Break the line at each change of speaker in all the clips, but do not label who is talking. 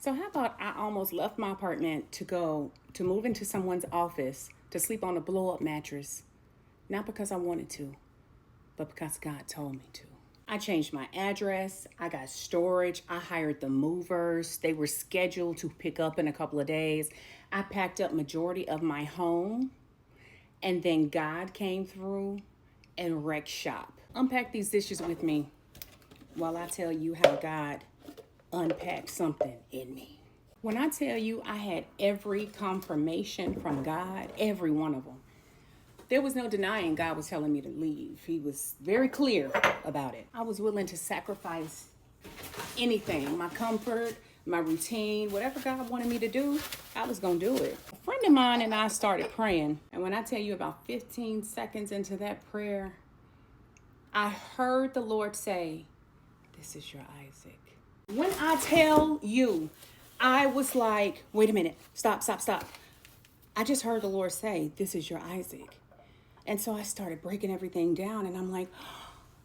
So how about I almost left my apartment to move into someone's office to sleep on a blow up mattress, not because I wanted to, but because God told me to. I changed my address. I got storage. I hired the movers. They were scheduled to pick up in a couple of days. I packed up majority of my home, and then God came through and wrecked shop. Unpack these dishes with me while I tell you how God unpacked something in me. When I tell you I had every confirmation from God, every one of them, there was no denying God was telling me to leave. He was very clear about it. I was willing to sacrifice anything, my comfort, my routine, whatever God wanted me to do, I was going to do it. A friend of mine and I started praying. And when I tell you about 15 seconds into that prayer, I heard the Lord say, "This is your Isaac." When I tell you, I was like, wait a minute, stop. I just heard the Lord say, "This is your Isaac." And so I started breaking everything down, and I'm like,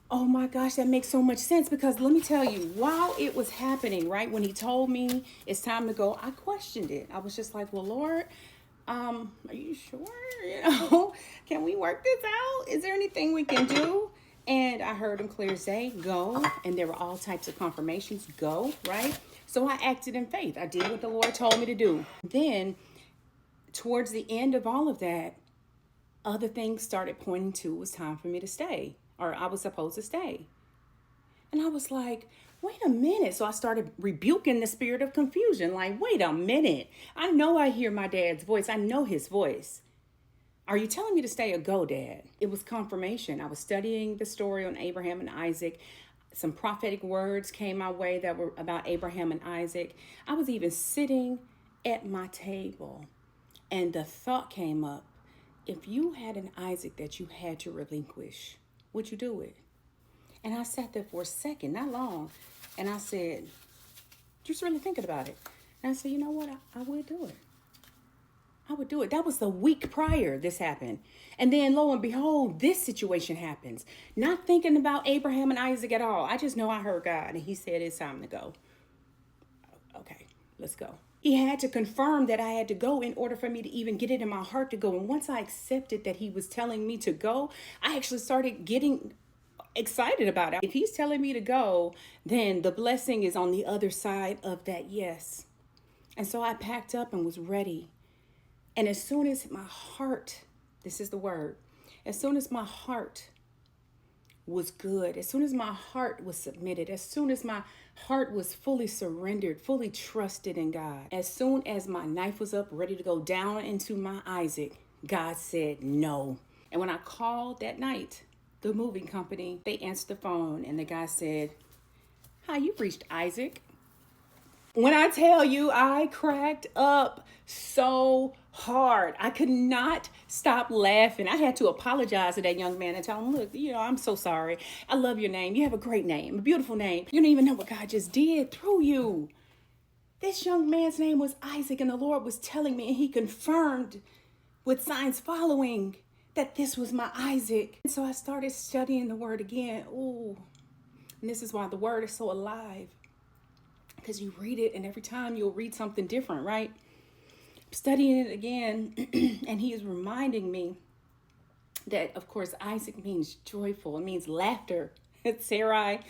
oh my gosh, that makes so much sense. Because let me tell you, while it was happening, right, when he told me it's time to go, I questioned it. I was just like, well, Lord, are you sure? Can we work this out? Is there anything we can do? And I heard him clear as day, go. And there were all types of confirmations, go, right? So I acted in faith. I did what the Lord told me to do. Then, towards the end of all of that, other things started pointing to it was time for me to stay, or I was supposed to stay. And I was like, wait a minute. So I started rebuking the spirit of confusion. Like, wait a minute. I know I hear my dad's voice. I know his voice. Are you telling me to stay or go, Dad? It was confirmation. I was studying the story on Abraham and Isaac. Some prophetic words came my way that were about Abraham and Isaac. I was even sitting at my table, and the thought came up, if you had an Isaac that you had to relinquish, would you do it? And I sat there for a second, not long, and I said, just really thinking about it. And I said, you know what? I would do it. I would do it. That was the week prior this happened. And then lo and behold, this situation happens. Not thinking about Abraham and Isaac at all. I just know I heard God and he said it's time to go. Okay, let's go. He had to confirm that I had to go in order for me to even get it in my heart to go. And once I accepted that he was telling me to go, I actually started getting excited about it. If he's telling me to go, then the blessing is on the other side of that yes. And so I packed up and was ready. And as soon as my heart, this is the word, as soon as my heart was good, as soon as my heart was submitted, as soon as my heart was fully surrendered, fully trusted in God, as soon as my knife was up, ready to go down into my Isaac, God said no. And when I called that night, the moving company, they answered the phone and the guy said, "Hi, you've reached Isaac." When I tell you, I cracked up so hard. I could not stop laughing. I had to apologize to that young man and tell him, look, I'm so sorry. I love your name. You have a great name, a beautiful name. You don't even know what God just did through you. This young man's name was Isaac, and the Lord was telling me, and he confirmed with signs following that this was my Isaac. And so I started studying the word again. Ooh, and this is why the word is so alive. Because you read it and every time you'll read something different, right? I'm studying it again and he is reminding me that, of course, Isaac means joyful. It means laughter. Sarah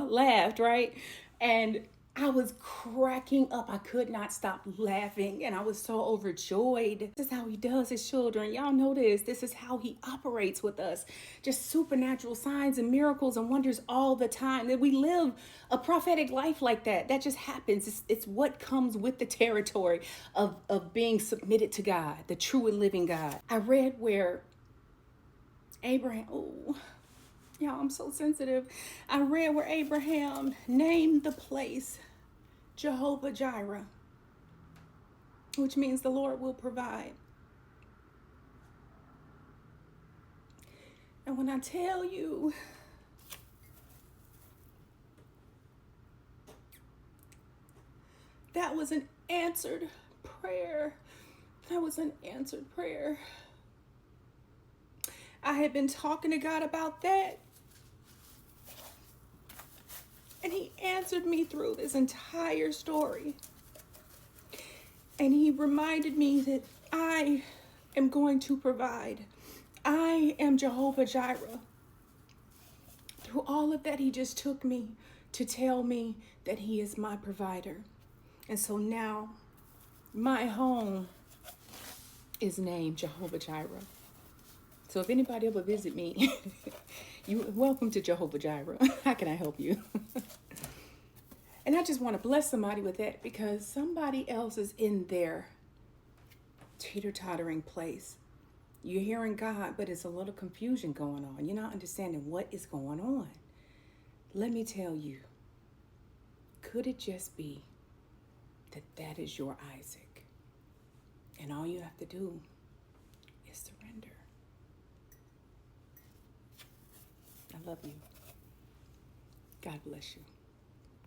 laughed, right? And I was cracking up. I could not stop laughing and I was so overjoyed. This is how he does his children. Y'all know this. This is how he operates with us. Just supernatural signs and miracles and wonders all the time. That we live a prophetic life like that. That just happens. It's what comes with the territory of being submitted to God, the true and living God. I read where Abraham, y'all, I'm so sensitive. I read where Abraham named the place Jehovah Jireh, which means the Lord will provide. And when I tell you, that was an answered prayer. That was an answered prayer. I had been talking to God about that. And he answered me through this entire story.
And he reminded me that I am going to provide. I am Jehovah Jireh. Through all of that, he just took me to tell me that he is my provider. And so now my home is named Jehovah Jireh. So if anybody ever visit me, you welcome to Jehovah Jireh. How can I help you? And I just want to bless somebody with that, because somebody else is in their teeter-tottering place. You're hearing God, but it's a little confusion going on. You're not understanding what is going on. Let me tell you, could it just be that that is your Isaac? And all you have to do is surrender. I love you. God bless you.